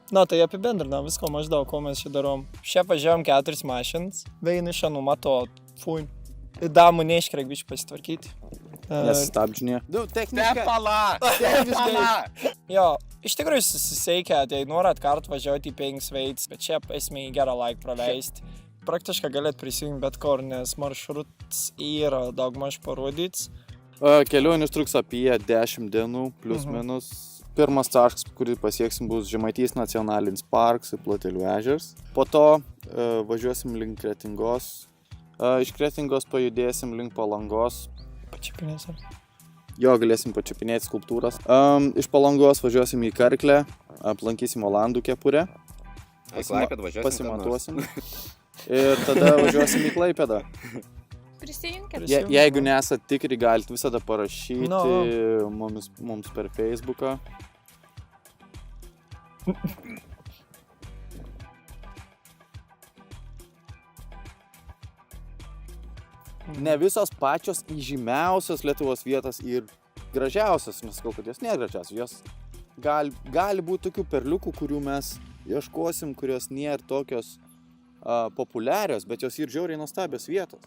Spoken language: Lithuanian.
Na, tai apibendrinam visko maždaug, ko mes čia darom. Šiaip važiavom 4 mašinas, veini šiandien mato, fui. Įdomu, neiškreik biškai pasitvarkyti. Nesistabdžinė. Techniškai. Jo, iš tikrųjų susiseikia, tai norat kart važiuoti į 5 veids, bet šiaip esmė gerą laiką praleisti. Praktiškai galėt prisijungti bet kur, nes maršrutas yra daugmaž parodyts. Kelionės truks apie 10 dienų, plus minus. Pirmas taškas, kurį pasieksim, bus Žemaitijos nacionalinis parkas ir Platelių ežeras. Po to važiuosim link Kretingos. Iš Kretingos pajudėsim link Palangos. Pačiupinėsim. Jo, galėsim pačiupinėti skulptūras. Iš Palangos važiuosim į Karklę, aplankysim Olandų kepurę. Pasimatuosim. Ir tada važiuosim į Klaipėdą. Prisijunkit. Jeigu nesat tikri, galite visada parašyti mums per Facebooką. Ne visos pačios įžymiausios Lietuvos vietos ir gražiausios, nesakau, kad jos nėra gražiausios. Jos gali būti tokių perliukų, kurių mes ieškosim, kurios nėra tokios populiarios, bet jos ir žiauriai nuostabios vietos.